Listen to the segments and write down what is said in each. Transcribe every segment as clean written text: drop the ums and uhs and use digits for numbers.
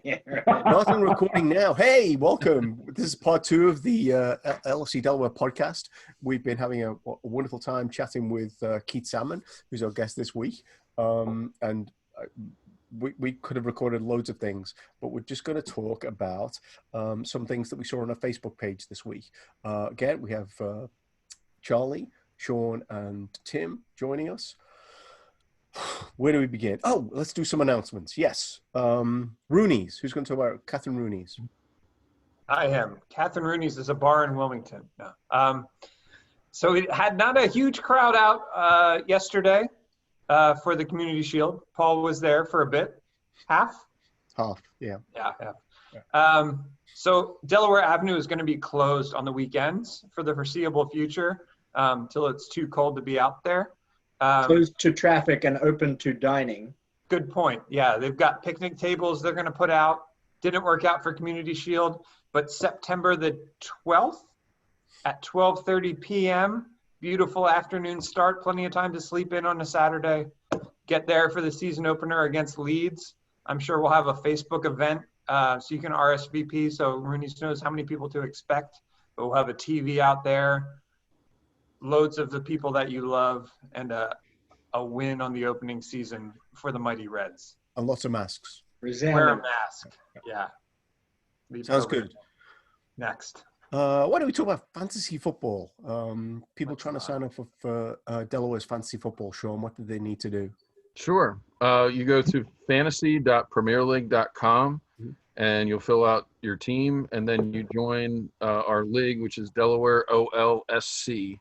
Yeah, right. Starting recording now. Hey, welcome. This is part 2 of the LFC Delaware podcast. We've been having a wonderful time chatting with Keith Salmon, who's our guest this week. And we could have recorded loads of things, but we're just going to talk about some things that we saw on our Facebook page this week. Again, we have Charlie, Sean, and Tim joining us. Where do we begin? Oh, let's do some announcements. Yes. Rooney's. Who's going to talk about Catherine Rooney's? I am. Catherine Rooney's is a bar in Wilmington. No. So it had not a huge crowd out yesterday for the Community Shield. Paul was there for a bit. Half, yeah. Yeah, half. Yeah. So Delaware Avenue is going to be closed on the weekends for the foreseeable future till it's too cold to be out there. Closed to traffic and open to dining. Good point. Yeah, they've got picnic tables they're going to put out. Didn't work out for Community Shield, but September the 12th at 12:30 p.m., beautiful afternoon start, plenty of time to sleep in on a Saturday. Get there for the season opener against Leeds. I'm sure we'll have a Facebook event so you can RSVP so Rooney's knows how many people to expect. But we'll have a TV out there, loads of the people that you love, and a win on the opening season for the Mighty Reds. And lots of masks. Wear a mask. Yeah. Sounds good. Next. Why don't we talk about fantasy football? People trying to sign up for Delaware's fantasy football. Sean, what do they need to do? Sure. You go to fantasy.premierleague.com and you'll fill out your team, and then you join our league, which is Delaware OLSC.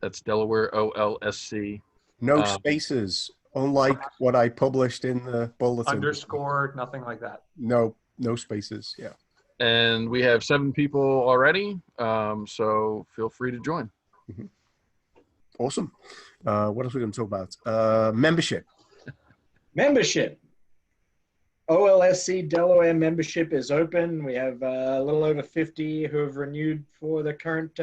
That's Delaware OLSC. No spaces, unlike what I published in the bulletin. Underscore, nothing like that. No spaces, yeah. And we have 7 people already, so feel free to join. Mm-hmm. Awesome. What else are we going to talk about? Membership. OLSC Delaware membership is open. We have a little over 50 who have renewed for the current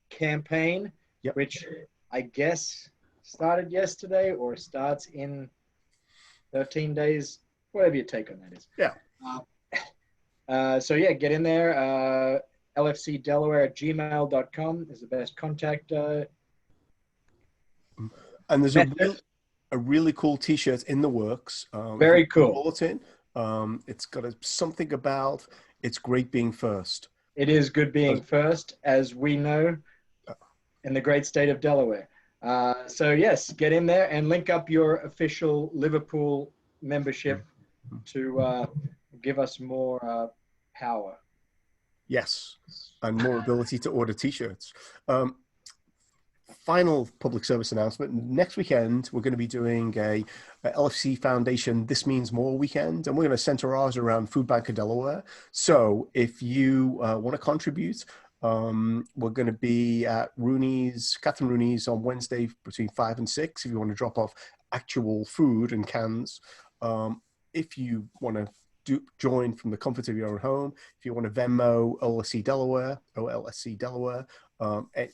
campaign, which I guess started yesterday or starts in 13 days, whatever your take on that is. Yeah. So get in there. lfcdelaware@gmail.com is the best contact. And there's a really cool T-shirt in the works. Very cool. Bulletin. It's got something about it's great being first. It is good being first, as we know, in the great state of Delaware. So yes, get in there and link up your official Liverpool membership to give us more power. Yes, and more ability to order T-shirts. Final public service announcement. Next weekend, we're going to be doing a LFC Foundation This Means More weekend, and we're going to center ours around Food Bank of Delaware. So if you want to contribute, we're going to be at Catherine Rooney's on Wednesday between 5 and 6 if you want to drop off actual food and cans. If you want to join from the comfort of your own home, if you want to Venmo OLSC Delaware,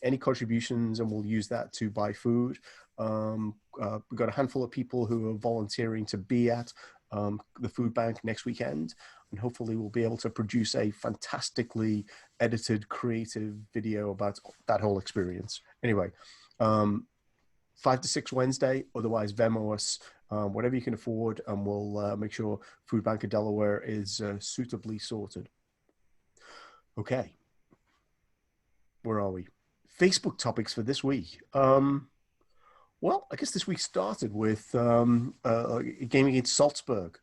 any contributions, and we'll use that to buy food. We've got a handful of people who are volunteering to be at the food bank next weekend, and hopefully we'll be able to produce a fantastically edited, creative video about that whole experience. Anyway, 5 to 6 Wednesday, otherwise Venmo us, whatever you can afford, and we'll make sure Food Bank of Delaware is suitably sorted. Okay. Where are we? Facebook topics for this week. Well, I guess this week started with a game against Salzburg.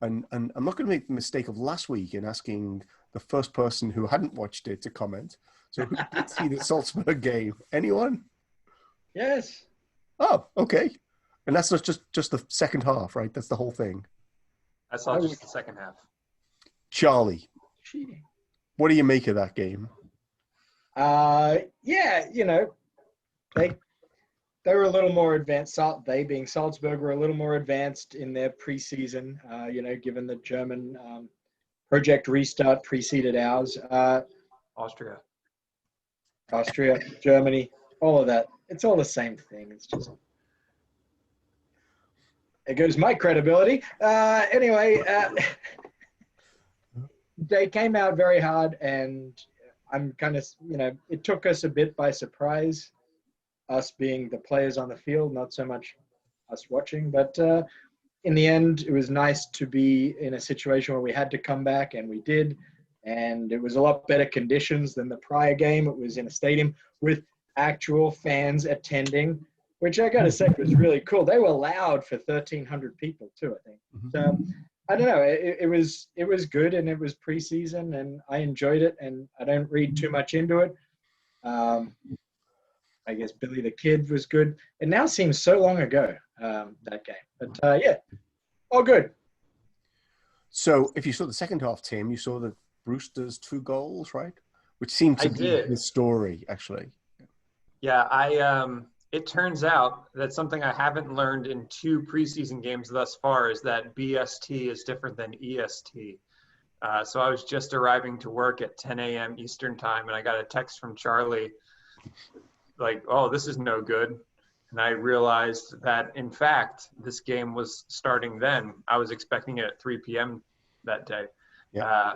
And I'm not going to make the mistake of last week in asking the first person who hadn't watched it to comment. So who did see the Salzburg game? Anyone? Yes. Oh, okay. And that's not just the second half, right? That's the whole thing. I saw just the second half. Charlie, Cheating. what do you make of that game? They were a little more advanced. They, being Salzburg, were a little more advanced in their preseason, given the German Project Restart preceded ours. Austria, Germany, all of that. It's all the same thing. It's just, there goes my credibility. Anyway, they came out very hard, and I'm kind of, it took us a bit by surprise, us being the players on the field, not so much us watching. But in the end, it was nice to be in a situation where we had to come back, and we did. And it was a lot better conditions than the prior game. It was in a stadium with actual fans attending, which I got to say was really cool. They were loud for 1,300 people too, I think. So I don't know. It was good, and it was preseason, and I enjoyed it, and I don't read too much into it. I guess Billy the Kid was good. It now seems so long ago, that game. But yeah, all good. So if you saw the second half, Tim, you saw the Brewster's 2 goals, right? Which seemed to be his story, actually. Yeah, it turns out that something I haven't learned in 2 preseason games thus far is that BST is different than EST. So I was just arriving to work at 10 a.m. Eastern time, and I got a text from Charlie like, oh, this is no good. And I realized that, in fact, this game was starting then. I was expecting it at 3 p.m. that day. Yeah.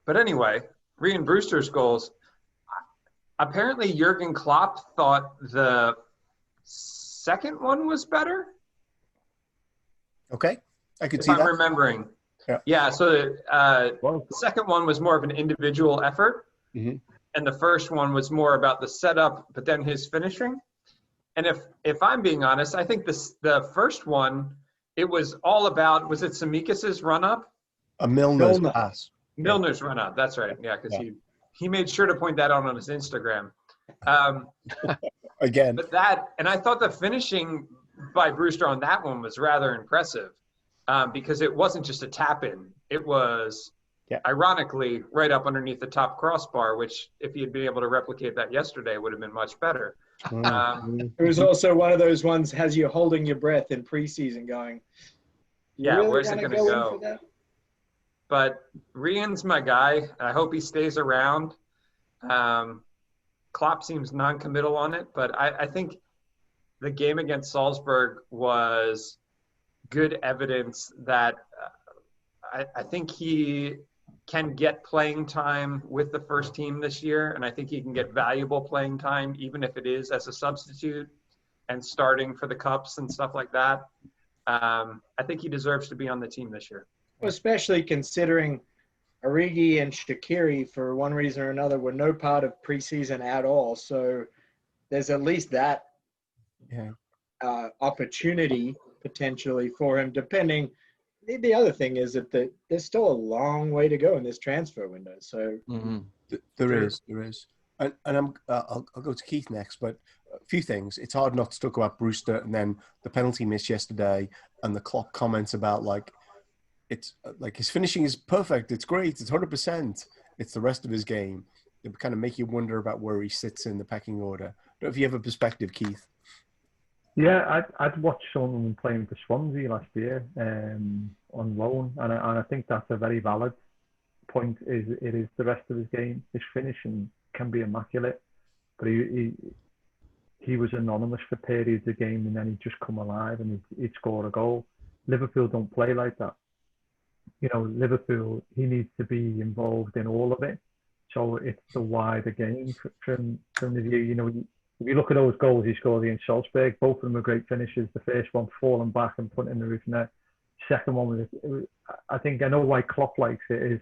But anyway, Ryan Brewster's goals. Apparently, Jurgen Klopp thought the second one was better. Okay, I could see that. If I'm remembering. Yeah, so the second one was more of an individual effort. Mm-hmm. And the first one was more about the setup, but then his finishing. And if I'm being honest, I think the first one, it was all about, was it Tsimikas' run-up? A Milner's pass. Milner's run-up, that's right. Yeah, because he made sure to point that out on his Instagram. Again. But and I thought the finishing by Brewster on that one was rather impressive, because it wasn't just a tap-in. It was... ironically, right up underneath the top crossbar, which if he had been able to replicate that yesterday would have been much better. It was also one of those ones has you holding your breath in preseason going, really where's it going to go? But Rian's my guy. I hope he stays around. Klopp seems non-committal on it, but I think the game against Salzburg was good evidence that I think he can get playing time with the first team this year, and I think he can get valuable playing time, even if it is as a substitute and starting for the cups and stuff like that. I think he deserves to be on the team this year. Especially considering Origi and Shaqiri, for one reason or another, were no part of preseason at all. So there's at least that opportunity potentially for him, depending. The other thing is that there's still a long way to go in this transfer window. So there is, and I'll go to Keith next. But a few things. It's hard not to talk about Brewster, and then the penalty miss yesterday, and the Klopp comments about it's like his finishing is perfect. It's great. It's 100%. It's the rest of his game. It kind of make you wonder about where he sits in the pecking order. I don't know if you have a perspective, Keith. Yeah, I'd watched Sunderland playing for Swansea last year on loan, and I think that's a very valid point. It is the rest of his game. His finishing can be immaculate, but he was anonymous for periods of game, and then he'd just come alive and he'd score a goal. Liverpool don't play like that. Liverpool, he needs to be involved in all of it. So it's the wider game from the view. If you look at those goals he scored against Salzburg, both of them were great finishes. The first one falling back and putting in the roof net. Second one I think I know why Klopp likes it, is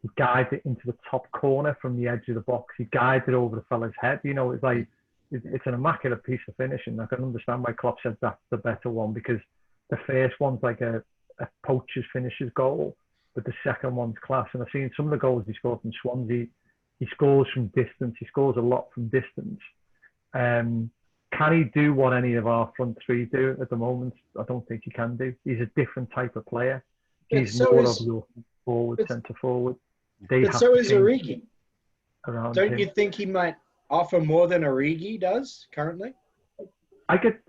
he guides it into the top corner from the edge of the box. He guides it over the fella's head. It's like it's an immaculate piece of finishing. I can understand why Klopp said that's the better one, because the first one's like a poacher's finisher's goal, but the second one's class. And I've seen some of the goals he scored from Swansea. He scores from distance. He scores a lot from distance. Can he do what any of our front three do at the moment? I don't think he can do. He's a different type of player. He's more of your forward, centre forward. But so is Origi. Don't you think he might offer more than Origi does currently? I get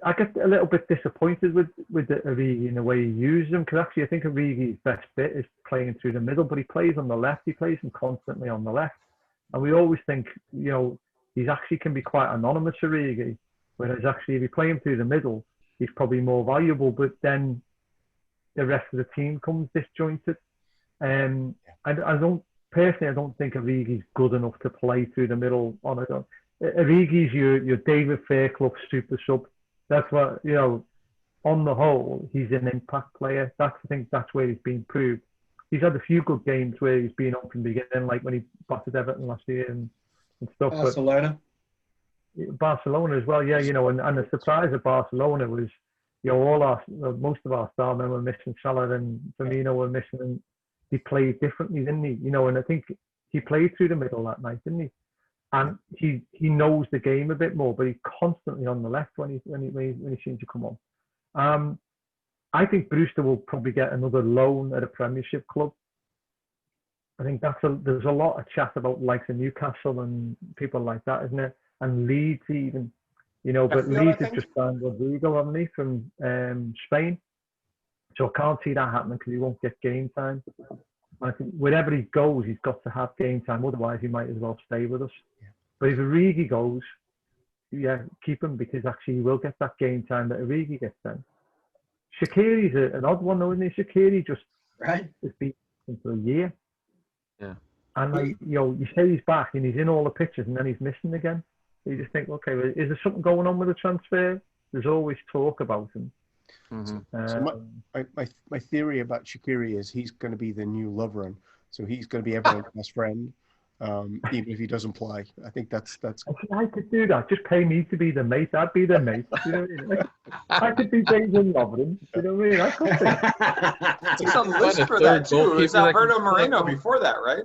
a little bit disappointed with Origi in the way he uses him, because actually I think Origi's best bit is playing through the middle, but he plays on the left. He plays him constantly on the left, and we always think he's actually can be quite anonymous, Origi, whereas actually if you play him through the middle, he's probably more valuable, but then the rest of the team comes disjointed. I don't personally. I don't think Origi's good enough to play through the middle on his own. Origi's your David Fairclough super sub. That's what On the whole, he's an impact player. I think that's where he's been proved. He's had a few good games where he's been on from the beginning, like when he battered Everton last year and stuff. Barcelona. But Barcelona as well, yeah. And the surprise of Barcelona was, most of our star men were missing. Salah and Firmino were missing, and he played differently, didn't he? And I think he played through the middle that night, didn't he? And he knows the game a bit more, but he's constantly on the left when he seems to come on. I think Brewster will probably get another loan at a Premiership club. I think there's a lot of chat about likes of Newcastle and people like that, isn't it? And Leeds even, but Leeds have just signed Rodrigo, haven't they, from Spain. So I can't see that happening because he won't get game time. I think wherever he goes, he's got to have game time. Otherwise, he might as well stay with us. Yeah. But if Origi goes, keep him, because actually he will get that game time that Origi gets then. Shaqiri's an odd one, though, isn't he? Shaqiri just has been for a year. Yeah. And you say he's back and he's in all the pictures and then he's missing again. So you just think, okay, well, is there something going on with the transfer? There's always talk about him. Mm-hmm. So my theory about Shaqiri is he's going to be the new Lovren. So he's going to be everyone's best friend, even if he doesn't play. I think that's. I could do that. Just pay me to be the mate. I'd be the mate. You know what I mean? I could be Jason Lovren. You know what I mean? I could be. He's on the list for that too. It was Alberto Moreno before that, right?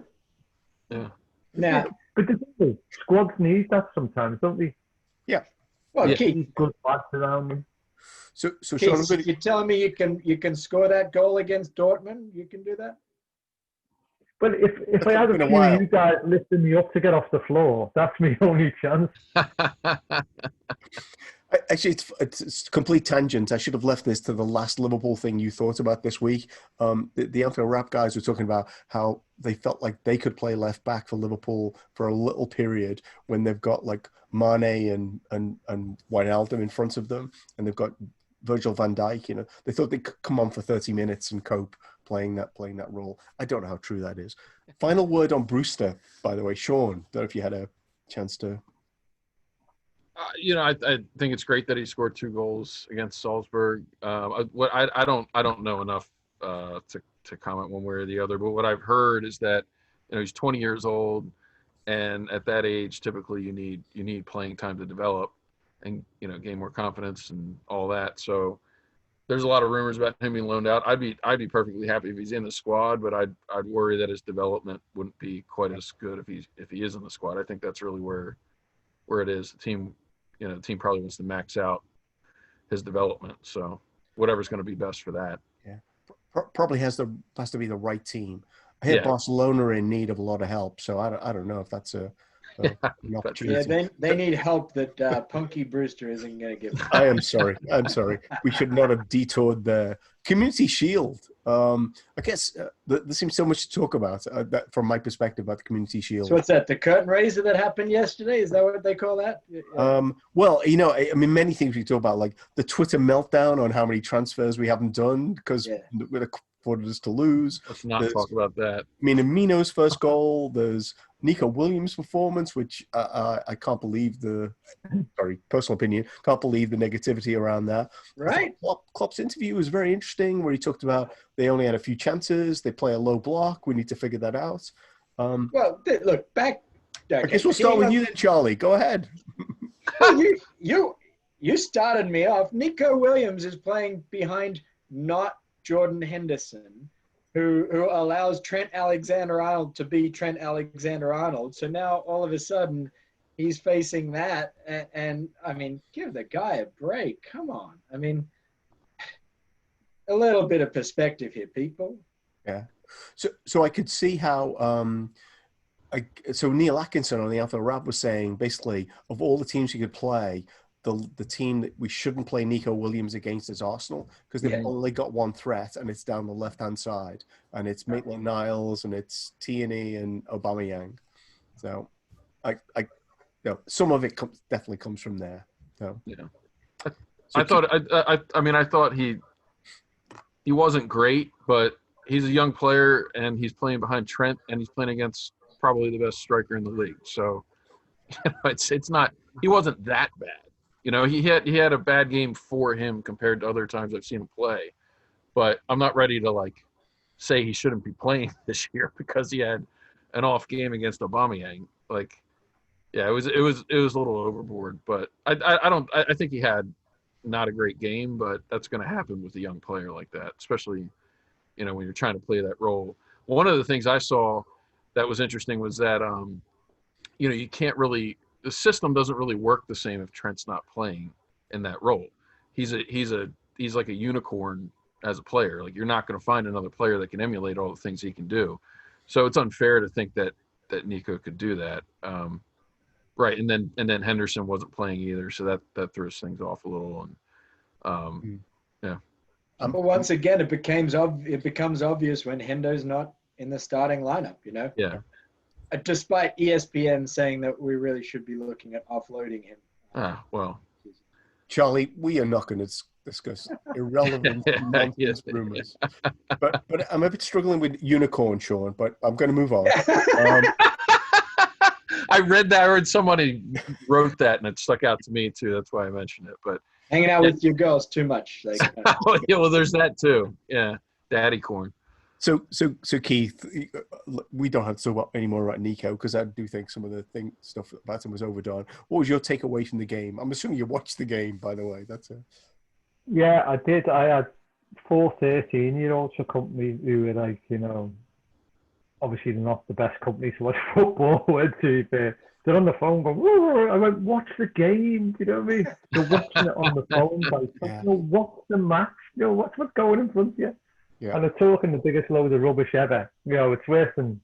Yeah. Yeah. But the thing is, squads need that sometimes, don't they? Yeah. Well, Keith, good backs around them. So Keith, Sean, you're telling me you can score that goal against Dortmund? You can do that? But if I had a few of you guys lifting me up to get off the floor, that's my only chance. Actually, it's complete tangent. I should have left this to the last Liverpool thing you thought about this week. The Anfield Rap guys were talking about how they felt like they could play left back for Liverpool for a little period when they've got like Mane and Wijnaldum in front of them, and they've got Virgil van Dijk. They thought they could come on for 30 minutes and cope playing that role. I don't know how true that is. Final word on Brewster, by the way, Sean. Don't know if you had a chance to. I think it's great that he scored 2 goals against Salzburg. I don't know enough to comment one way or the other, but what I've heard is that he's 20 years old, and at that age, typically you need playing time to develop and gain more confidence and all that. So there's a lot of rumors about him being loaned out. I'd be perfectly happy if he's in the squad, but I'd worry that his development wouldn't be quite as good if he is in the squad. I think that's really where it is. The team probably wants to max out his development. So whatever's going to be best for that. Yeah, probably has to be the right team. I hear Barcelona are in need of a lot of help, so I don't know if that's an opportunity. Yeah, they need help that Punky Brewster isn't going to give them. I am sorry. We should not have detoured the Community Shield. I guess there seems so much to talk about that from my perspective about the Community Shield. So what's that? The curtain raiser that happened yesterday? Is that what they call that? Well, many things we talk about, like the Twitter meltdown on how many transfers we haven't done because we're afforded us to lose. Let's not talk about that. Minamino's first goal. There's Nico Williams' performance, which I can't believe personal opinion, can't believe the negativity around that. Right. Klopp's interview was very interesting, where he talked about they only had a few chances, they play a low block, we need to figure that out. Well, look, back... I guess we'll start with you then, Charlie. Go ahead. Well, you started me off. Nico Williams is playing behind not Jordan Henderson, who allows Trent Alexander-Arnold to be Trent Alexander-Arnold. So now all of a sudden he's facing that. And I mean, give the guy a break. Come on. I mean, a little bit of perspective here, people. Yeah. So I could see how so Neil Atkinson on the Alpha Rab was saying, basically, of all the teams you could play, the team that we shouldn't play Nico Williams against is Arsenal, because they've only got one threat, and it's down the left-hand side, and it's Maitland-Niles, and it's Tierney and Aubameyang. So, some of it definitely comes from there. So, yeah, I thought he wasn't great, but he's a young player, and he's playing behind Trent, and he's playing against probably the best striker in the league. So, it's not, he wasn't that bad. He had a bad game for him compared to other times I've seen him play. But I'm not ready to say he shouldn't be playing this year because he had an off game against Aubameyang. Yeah, it was a little overboard. But I think he had not a great game, but that's going to happen with a young player like that, especially when you're trying to play that role. One of the things I saw that was interesting was that you can't really, the system doesn't really work the same if Trent's not playing in that role. He's like a unicorn as a player. You're not going to find another player that can emulate all the things he can do. So it's unfair to think that Nico could do that. Right. And then Henderson wasn't playing either. So that throws things off a little. And yeah. But once again, it becomes obvious when Hendo's not in the starting lineup, Yeah. Despite ESPN saying that we really should be looking at offloading him. Well. Charlie, we are not going to discuss irrelevant nonsense rumors. But I'm a bit struggling with unicorn, Sean, but I'm going to move on. I heard somebody wrote that, and it stuck out to me too. That's why I mentioned it. But hanging out with your girls too much. Oh, yeah, well, there's that too. Yeah, daddy corn. So Keith, we don't have to talk about any more about Nico because I do think some of the stuff about him was overdone. What was your takeaway from the game? I'm assuming you watched the game, by the way. Yeah, I did. I had 4 13-year-olds for company who were obviously they're not the best company to watch football with. They're on the phone going, whoa. I went, watch the game. Do you know what I mean? They're watching it on the phone. What's the match? What's going in front of you? Yeah. And they're talking the biggest load of rubbish ever. It's worse than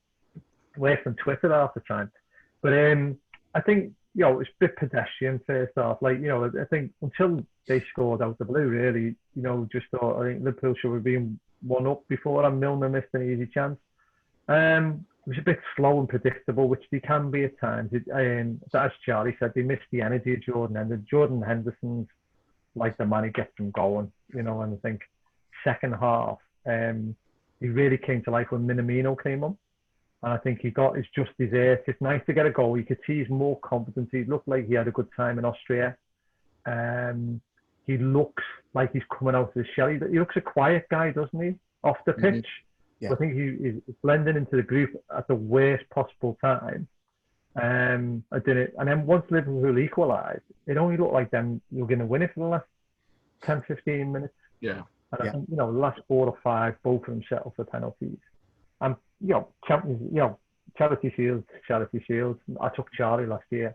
Twitter half the time. But I think, it's a bit pedestrian first half. I think until they scored out the blue, really, just thought, I think Liverpool should have been 1-up before, and Milner missed an easy chance. It was a bit slow and predictable, which they can be at times. As Charlie said, they missed the energy of Jordan Henderson's like the man who gets them going, and I think second half, he really came to life when Minamino came on. And I think he got his just desserts. It's nice to get a goal. You could see he's more confident. He looked like he had a good time in Austria. He looks like he's coming out of his shell. He looks a quiet guy, doesn't he, off the pitch? Mm-hmm. Yeah. I think he's blending into the group at the worst possible time. I did it. And then once Liverpool equalised, it only looked like them you were going to win it for the last 10, 15 minutes. Yeah. And I think, the last 4 or 5, both of them settled for penalties. And, charity shields. I took Charlie last year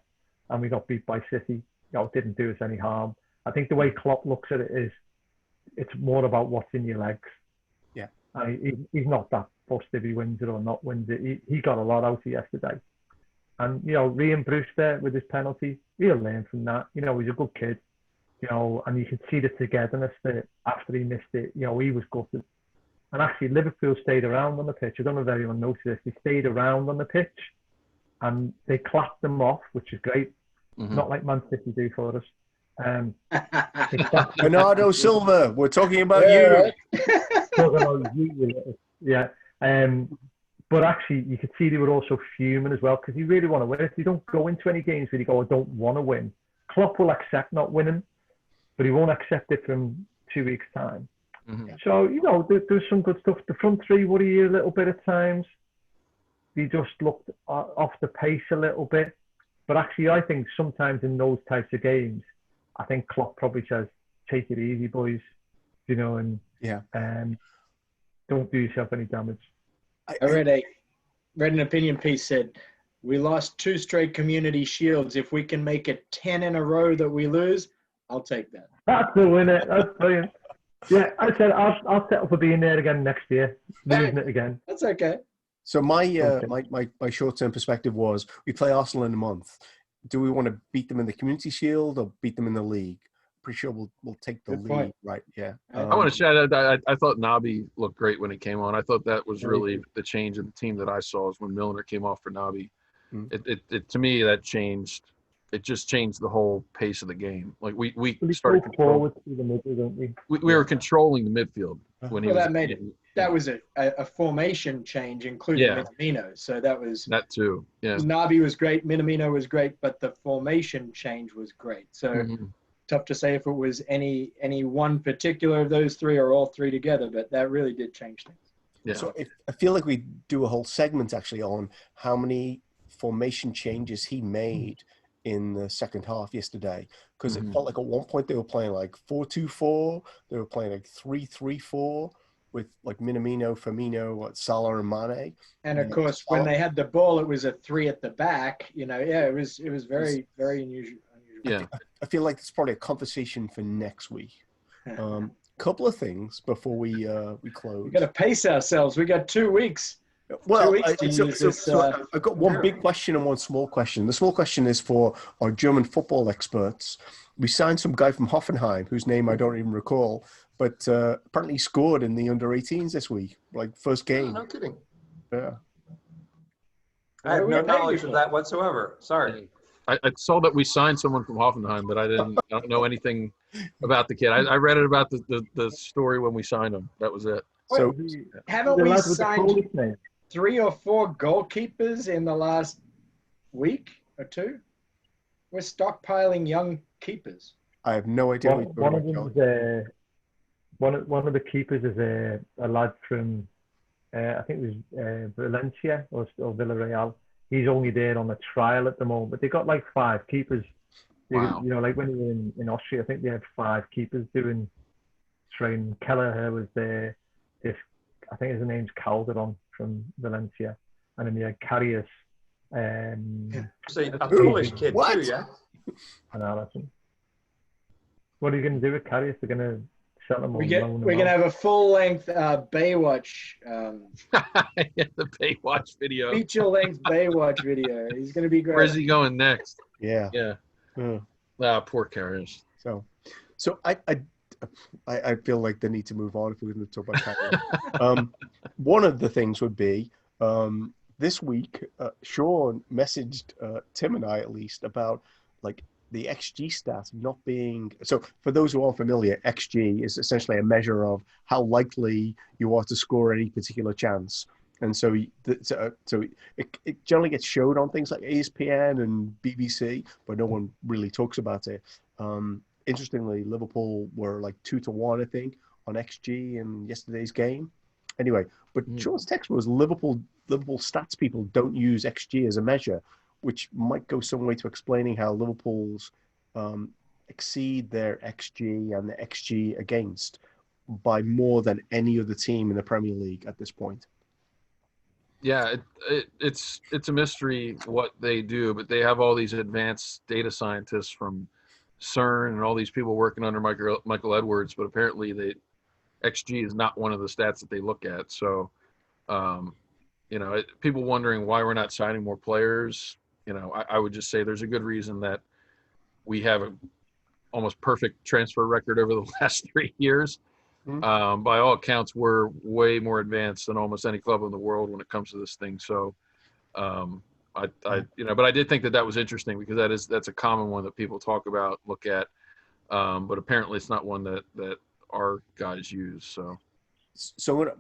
and we got beat by City. It didn't do us any harm. I think the way Klopp looks at it is it's more about what's in your legs. Yeah. He's not that fussed if he wins it or not wins it. He got a lot out of yesterday. And, Ryan Brewster with his penalty, he'll learn from that. He's a good kid. And you can see the togetherness that after he missed it, he was gutted. And actually, Liverpool stayed around on the pitch. I don't know if everyone noticed this. They stayed around on the pitch and they clapped them off, which is great. Mm-hmm. Not like Man City do for us. Bernardo Silva, we're talking about you. Yeah. But actually, you could see they were also fuming as well because you really want to win. If you don't go into any games where you go, I don't want to win, Klopp will accept not winning, but he won't accept it from 2 weeks' time. Mm-hmm. So, there's some good stuff. The front three worry you a little bit at times. They just looked off the pace a little bit. But actually, I think sometimes in those types of games, I think Klopp probably says, take it easy, boys, and don't do yourself any damage. I read an opinion piece said, we lost 2 straight community shields. If we can make it 10 in a row that we lose, I'll take that. That's the winner. That's brilliant. Yeah, I said I'll settle for being there again next year, losing it again. That's okay. So my short-term perspective was we play Arsenal in a month. Do we want to beat them in the Community Shield or beat them in the league? Pretty sure we'll take the lead, right? Yeah. I want to shout out. I thought Naby looked great when he came on. I thought that was really the change in the team that I saw is when Milner came off for Naby. It to me that changed. It just changed the whole pace of the game. Like we started forward to the middle, don't we? We were controlling the midfield when he was. That made it that was a formation change, including Minamino. So that too. Yeah. Nabi was great, Minamino was great, but the formation change was great. So tough to say if it was any one particular of those three or all three together, but that really did change things. Yeah. So I feel like we do a whole segment actually on how many formation changes he made in the second half yesterday, because it felt like at one point they were playing like 4-2-4, they were playing like 3-3-4 with like Minamino, Firmino, Salah, and Mane. And of course, when they had the ball, it was a 3 at the back. You know, it was very, very unusual. Yeah, I feel like it's probably a conversation for next week. Couple of things before we close. We got to pace ourselves. We got 2 weeks. Well, I've got one big question and one small question. The small question is for our German football experts. We signed some guy from Hoffenheim, whose name I don't even recall, but apparently scored in the under-18s this week, like first game. Oh, no kidding. Yeah. I have no knowledge of that whatsoever. Sorry. I saw that we signed someone from Hoffenheim, but I don't know anything about the kid. I read it about the story when we signed him. That was it. So haven't we signed 3 or 4 goalkeepers in the last week or 2? We're stockpiling young keepers. I have no idea. One of them is one of the keepers is a lad from I think it was Valencia or Villarreal. He's only there on a trial at the moment, but they got like 5 keepers. Wow. You know, like when you were in Austria, I think they had 5 keepers doing training. Kelleher was there. I think his name's Calderon from Valencia, and then you had Karius. A Polish kid too, yeah. I know. What are you going to do with Karius? They're going to sell him. We're going to have a full-length Baywatch. The Baywatch video. Feature-length Baywatch video. He's going to be great. Where's he going next? Yeah. Poor Karius. So I feel like they need to move on if we're going to talk about Karius. One of the things would be this week, Sean messaged Tim and I at least about like the XG stats not being so. For those who aren't familiar, XG is essentially a measure of how likely you are to score any particular chance. And so it generally gets showed on things like ESPN and BBC, but no one really talks about it. Interestingly, Liverpool were like 2-1, I think, on XG in yesterday's game. Anyway, but Sean's text was Liverpool stats people don't use XG as a measure, which might go some way to explaining how Liverpool's exceed their XG and the XG against by more than any other team in the Premier League at this point. Yeah, it's a mystery what they do, but they have all these advanced data scientists from CERN and all these people working under Michael Edwards, but apparently XG is not one of the stats that they look at. So, people wondering why we're not signing more players. I would just say there's a good reason that we have a almost perfect transfer record over the last 3 years. By all accounts, we're way more advanced than almost any club in the world when it comes to this thing. So, but I did think that was interesting because that's a common one that people talk about, look at, but apparently it's not one that our guys use. So I'm going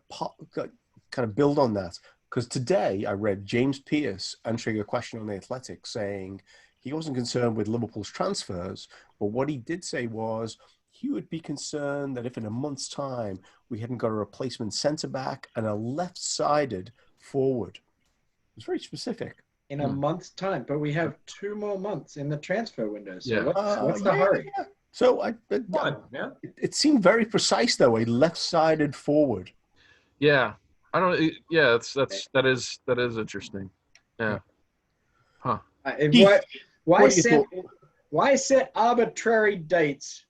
to kind of build on that, because today I read James Pearce answering a question on The Athletic saying he wasn't concerned with Liverpool's transfers, but what he did say was he would be concerned that if in a month's time we hadn't got a replacement centre-back and a left-sided forward. It was very specific. In a month's time, but we have 2 more months in the transfer window. So yeah. what's the hurry? Yeah. So it seemed very precise, though, a left-sided forward. Yeah. I don't. Yeah, that is interesting. Yeah. Huh. Why set arbitrary dates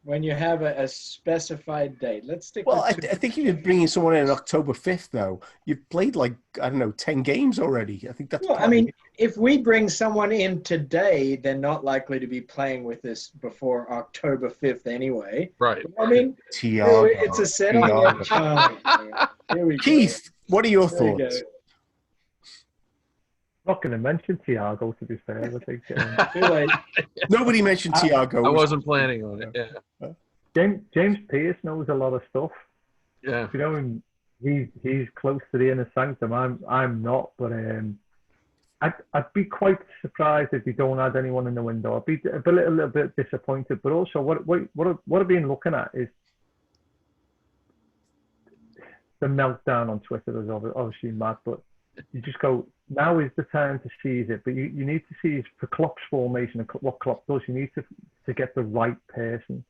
when you have a specified date? Let's stick. Well, I think you're bringing someone in October 5th, though. You've played 10 games already. I think that's. Well, if we bring someone in today, they're not likely to be playing with us before October 5th anyway. Right. Thiago. It's a setup. Here we Keith, go. what are your thoughts? Not going to mention Thiago, to be fair. I think too late. Nobody mentioned Thiago. I wasn't planning on it. Yeah. James Pearce knows a lot of stuff. Yeah. You know, he's close to the inner sanctum. I'm not, but I'd be quite surprised if they don't add anyone in the window. I'd be a little bit disappointed. But also, what I've been looking at is the meltdown on Twitter is obviously mad, but you just go, now is the time to seize it. But you need to seize for Klopp's formation and what Klopp does. You need to get the right person.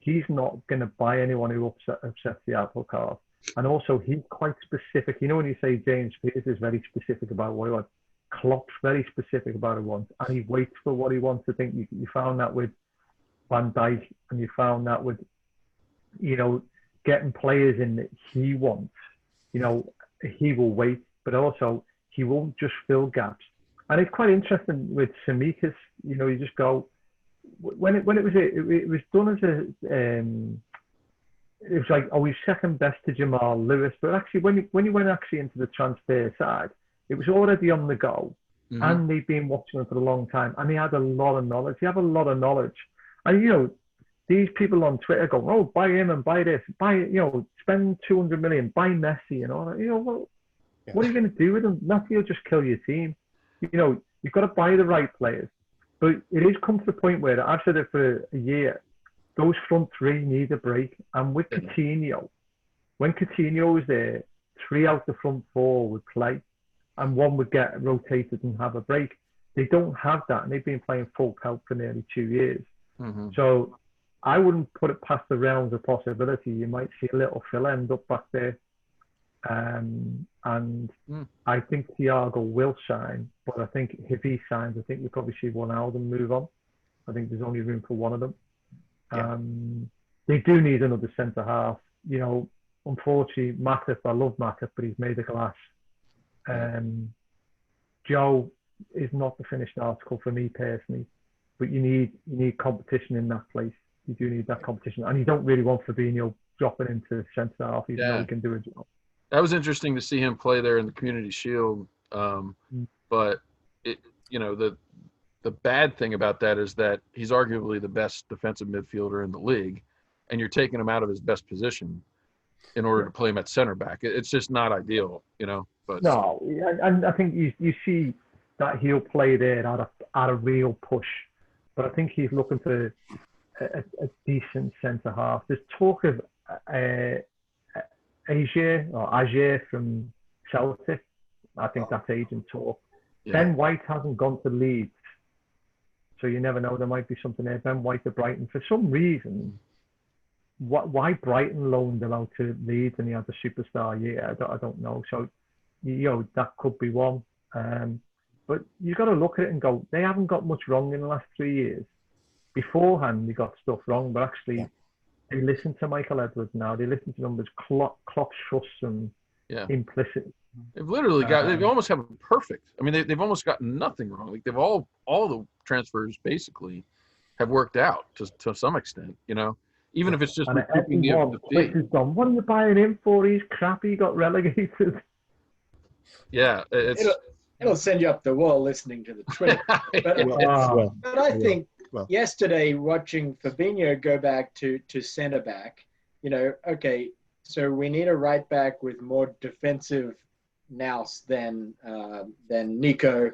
He's not going to buy anyone who upsets the apple cart. And also, he's quite specific. You know, when you say James Pearce is very specific about what he wants, Klopp's very specific about what he wants, and he waits for what he wants. I think you found that with Van Dijk, and you found that with, you know, getting players in that he wants. You know, he will wait, but also he won't just fill gaps. And it's quite interesting with Tsimikas. You know, you just go, when it was done as a it was like, oh, he's second best to Jamal Lewis, but actually when you went actually into the transfer side, it was already on the go, and they'd been watching him for a long time, and he had a lot of knowledge. He had a lot of knowledge, and you know, these people on Twitter go, oh, buy him and buy this, spend 200 million, buy Messi, you know, well, what are you going to do with him? Messi will just kill your team. You know, you've got to buy the right players, but it is come to the point where I've said it for a year. Those front three need a break. And with Coutinho, when Coutinho was there, 3 out the front 4 would play and 1 would get rotated and have a break. They don't have that, and they've been playing full count for nearly 2 years. So I wouldn't put it past the realms of possibility. You might see a little Phil end up back there. And I think Thiago will sign, but I think if he signs, I think you'll probably see one out of them move on. I think there's only room for one of them. They do need another centre half. You know, unfortunately, Matip, I love Matip, but he's made of glass. Joe is not the finished article for me personally, but you need competition in that place. You do need that competition, and you don't really want Fabinho dropping into centre half, even though he can do a job. That was interesting to see him play there in the Community Shield, but the bad thing about that is that he's arguably the best defensive midfielder in the league, and you're taking him out of his best position in order to play him at center back. It's just not ideal, you know. But no, and I think you see that he'll play there at a real push, but I think he's looking for a decent centre half. There's talk of Ajer from Celtic. I think that's agent talk. Ben White hasn't gone to Leeds, so you never know. There might be something there. Ben White to Brighton. For some reason, why Brighton loaned him out to Leeds and he had the superstar year, I don't know. So, you know, that could be one. But you've got to look at it and go, they haven't got much wrong in the last 3 years. Beforehand, they got stuff wrong, but actually, they listen to Michael Edwards now. They listen to numbers. Klopp trusts them implicit. They've literally they almost have them perfect. I mean, they've almost got nothing wrong. Like they've all the transfers basically have worked out to some extent, you know, even if it's just recouping the fee. What are you buying him for? He's crappy. He got relegated. Yeah, it'll send you up the wall listening to the Twitter. But I think yesterday watching Fabinho go back to centre back, you know, okay, so we need a right back with more defensive nous than Nico.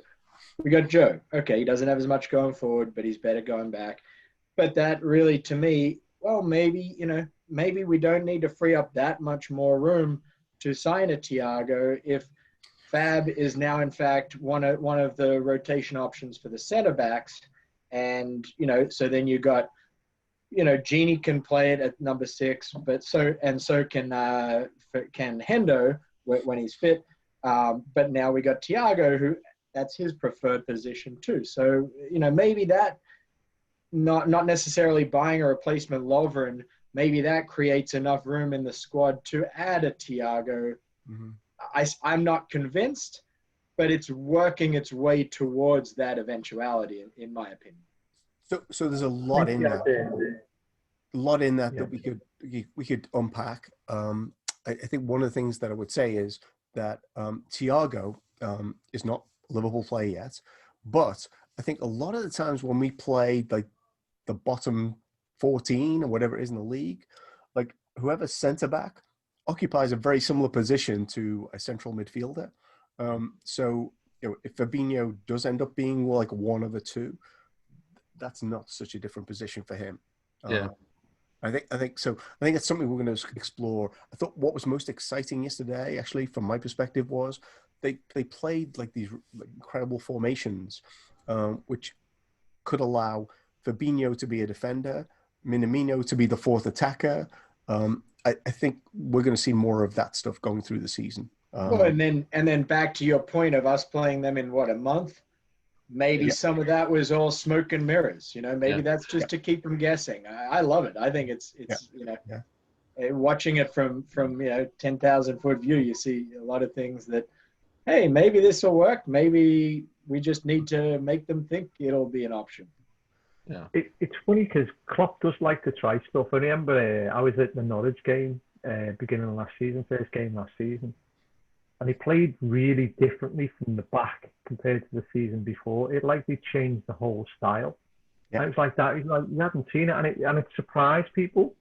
We got Joe. Okay, he doesn't have as much going forward, but he's better going back. But that really, to me, well, maybe we don't need to free up that much more room to sign a Thiago if Fab is now, in fact, one of the rotation options for the centre backs. And, you know, so then you got, you know, Genie can play it at number 6, but so can Hendo when he's fit. But now we got Thiago, who that's his preferred position too. So, you know, maybe that not necessarily buying a replacement Lovren, maybe that creates enough room in the squad to add a Thiago. I'm not convinced, but it's working its way towards that eventuality, in my opinion. So there's a lot in that. A lot in that we could unpack. I think one of the things that I would say is that Thiago is not a Liverpool player yet, but I think a lot of the times when we play like the bottom 14 or whatever it is in the league, like whoever's centre back, occupies a very similar position to a central midfielder. So, if Fabinho does end up being like one of the two, that's not such a different position for him. Yeah. I think so. I think that's something we're going to explore. I thought what was most exciting yesterday, actually, from my perspective, was they played like these incredible formations, which could allow Fabinho to be a defender, Minamino to be the fourth attacker. I think we're going to see more of that stuff going through the season. Well, and then back to your point of us playing them in what, a month? Maybe some of that was all smoke and mirrors. Maybe that's just to keep them guessing. I love it. I think it's watching it from 10,000 foot view, you see a lot of things that, hey, maybe this will work. Maybe we just need to make them think it'll be an option. Yeah, it's funny because Klopp does like to try stuff. I remember I was at the Norwich game beginning of last season, first game last season, and he played really differently from the back compared to the season before. It likely changed the whole style. Yeah. And it was like that. You hadn't seen it, and it surprised people.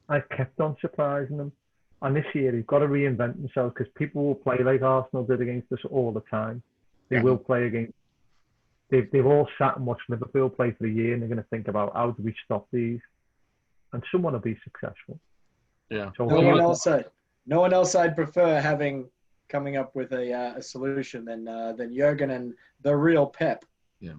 I kept on surprising them. And this year, he's got to reinvent himself because people will play like Arsenal did against us all the time. They will play against. They've all sat and watched Liverpool play for a year, and they're going to think about how do we stop these, and someone will be successful. Yeah. So no one else I'd prefer coming up with a solution than Jurgen and the real Pep. Yeah.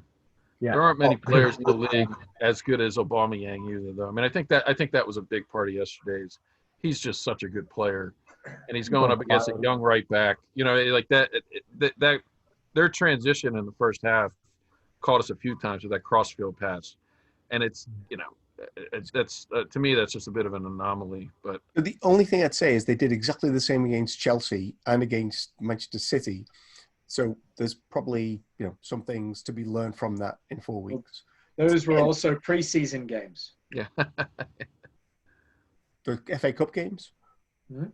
There aren't many players in the league as good as Aubameyang either, though. I mean, I think that was a big part of yesterday's. He's just such a good player, and he's going up against a young right back. Like that their transition in the first half caught us a few times with that crossfield pass, and it's to me that's just a bit of an anomaly. But the only thing I'd say is they did exactly the same against Chelsea and against Manchester City, so there's probably some things to be learned from that in 4 weeks. Those were also preseason games. Yeah. The FA Cup games. Mm-hmm.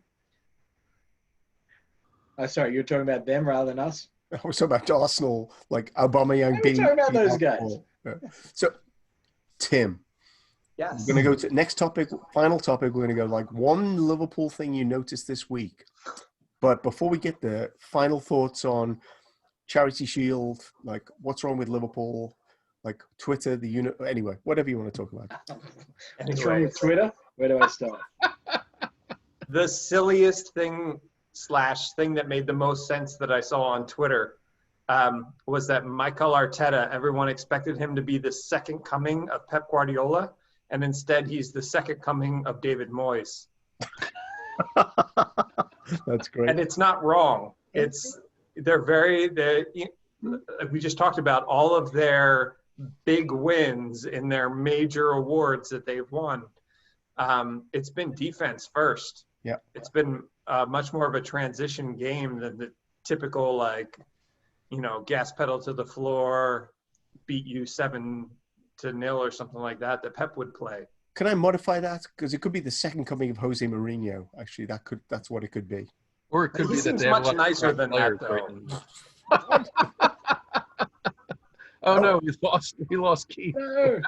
Sorry, you're talking about them rather than us. I was talking about Arsenal, like Aubameyang being. We're talking about those guys. Yeah. So, Tim. Yes. We're going to go to next topic, final topic. We're going to go like one Liverpool thing you noticed this week. But before we get there, final thoughts on Charity Shield, like what's wrong with Liverpool, like Twitter, the unit, anyway, whatever you want to talk about. What's wrong with Twitter? Where do I start? The silliest thing that made the most sense that I saw on Twitter was that Mikel Arteta, everyone expected him to be the second coming of Pep Guardiola, and instead he's the second coming of David Moyes. That's great. And it's not wrong. We just talked about all of their big wins in their major awards that they've won. It's been defense first. Yeah. It's been much more of a transition game than the typical, gas pedal to the floor, beat you 7-0 or something like that Pep would play. Can I modify that? Because it could be the second coming of Jose Mourinho. Actually, that's what it could be. Or it could be that they have much nicer than that, though. Oh no, we lost Keith. No.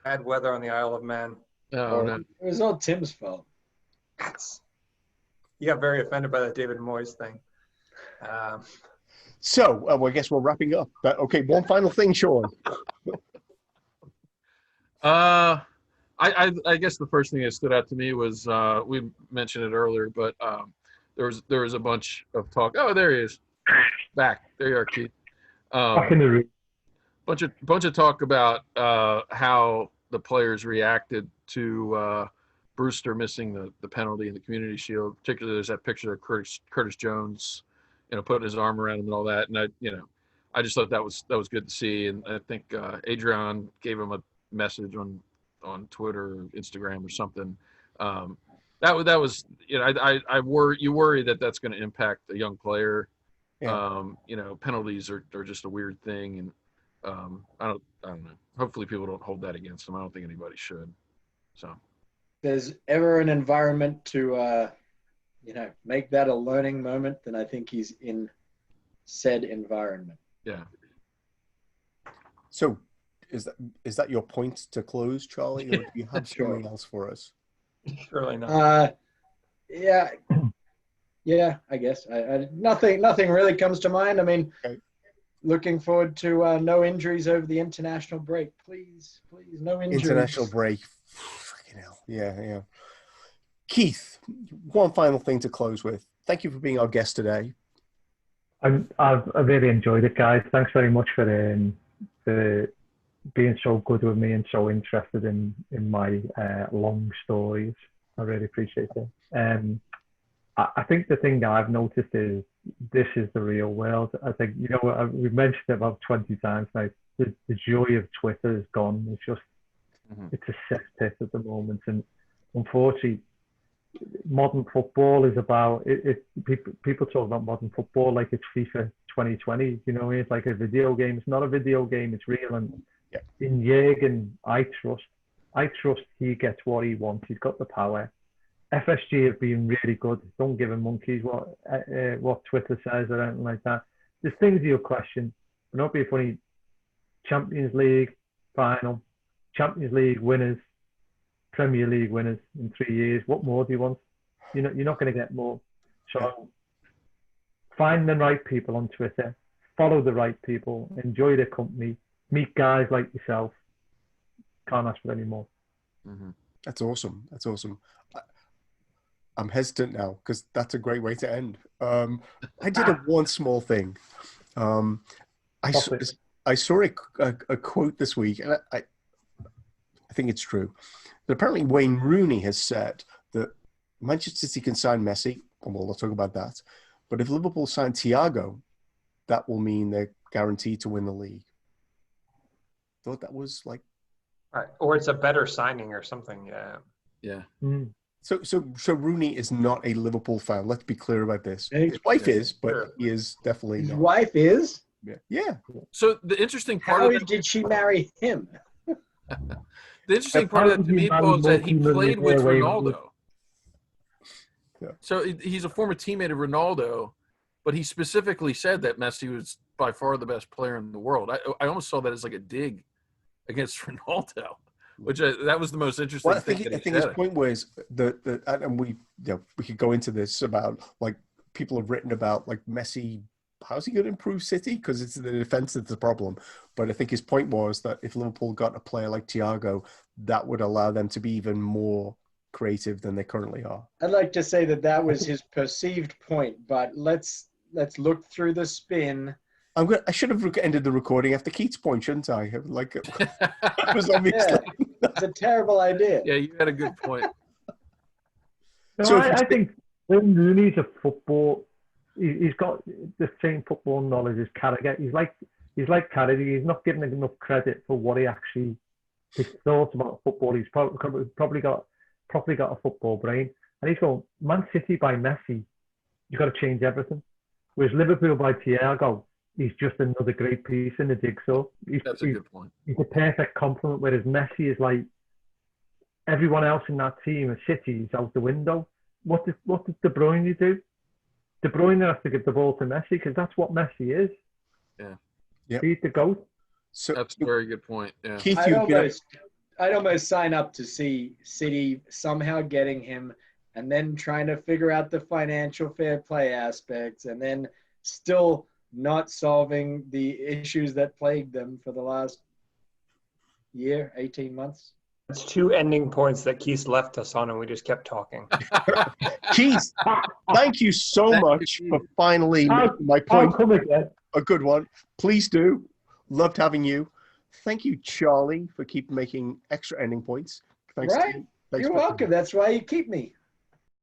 Bad weather on the Isle of Man. Oh, no. It was all Tim's fault. You got very offended by that David Moyes thing. So, I guess we're wrapping up. But, okay, one final thing, Sean. I guess the first thing that stood out to me was we mentioned it earlier, but there was a bunch of talk. Oh, there he is. Back. There you are, Keith. Back in the room. Bunch of talk about how the players reacted to Brewster missing the penalty in the Community Shield. Particularly, there's that picture of Curtis Jones, putting his arm around him and all that. And I just thought that was good to see. And I think Adrian gave him a message on Twitter or Instagram or something. That was you worry that that's going to impact a young player. Yeah. Penalties are just a weird thing, and I don't know. Hopefully, people don't hold that against them. I don't think anybody should. So, if there's ever an environment to, make that a learning moment, then I think he's in said environment. Yeah. So, is that your point to close, Charlie, or do you have something else for us? Surely not. Yeah. Yeah, I guess. Nothing really comes to mind. I mean, looking forward to no injuries over the international break. Please, no injuries. International break. Fucking hell. Yeah. Keith, one final thing to close with. Thank you for being our guest today. I've really enjoyed it, guys. Thanks very much for being so good with me and so interested in my long stories. I really appreciate it. I think the thing that I've noticed is this is the real world. I think, we've mentioned it about 20 times now. The joy of Twitter is gone. It's just, it's a cesspit at the moment. And unfortunately, modern football is about it. People talk about modern football like it's FIFA 2020. It's like a video game. It's not a video game. It's real. And in Jürgen, I trust he gets what he wants. He's got the power. FSG have been really good. Don't give a monkeys what Twitter says or anything like that. There's things you'll question, but not be funny. Champions League final, Champions League winners, Premier League winners in 3 years. What more do you want? You're not going to get more. So find the right people on Twitter, follow the right people, enjoy their company, meet guys like yourself. Can't ask for any more. That's awesome. I'm hesitant now because that's a great way to end. I did one small thing. I saw a quote this week, and I think it's true. But apparently Wayne Rooney has said that Manchester City can sign Messi, and we'll talk about that. But if Liverpool sign Thiago, that will mean they're guaranteed to win the league. Thought that was like... Right. Or it's a better signing or something, Yeah. So Rooney is not a Liverpool fan. Let's be clear about this. His wife is, but he is definitely not. His wife is? Yeah. So the interesting part How of that, did she marry him? the interesting part of that to me, Paul, is that he played with Ronaldo. Yeah. So he's a former teammate of Ronaldo, but he specifically said that Messi was by far the best player in the world. I almost saw that as like a dig against Ronaldo. Which that was the most interesting thing. I think his point was and we could go into this about like people have written about like Messi. How's he going to improve City? Because it's the defense that's the problem. But I think his point was that if Liverpool got a player like Thiago, that would allow them to be even more creative than they currently are. I'd like to say that was his perceived point, but let's look through the spin. I should have ended the recording after Keith's point, shouldn't I? Like it was obviously. It's a terrible idea. Yeah, you had a good point. So I think Wayne Rooney's a football. He's got the same football knowledge as Carragher. He's like Carragher. He's not given enough credit for what his thoughts about football. He's probably got a football brain, and he's going Man City by Messi. You've got to change everything. Whereas Liverpool by Thiago, he's just another great piece in the jigsaw. That's a good point. He's a perfect complement, whereas Messi is like everyone else in that team. City is out the window. What does De Bruyne do? De Bruyne has to give the ball to Messi because that's what Messi is. Yeah. He's the GOAT. So that's a very good point. Yeah. Keith, I'd almost sign up to see City somehow getting him and then trying to figure out the financial fair play aspects and then still not solving the issues that plagued them for the last year, 18 months. It's 2 ending points that Keith left us on, and we just kept talking. Keith, thank you so much for finally making my point a good one. Please do. Loved having you. Thank you, Charlie, for keep making extra ending points. Thanks. Right. You're welcome. That's why you keep me.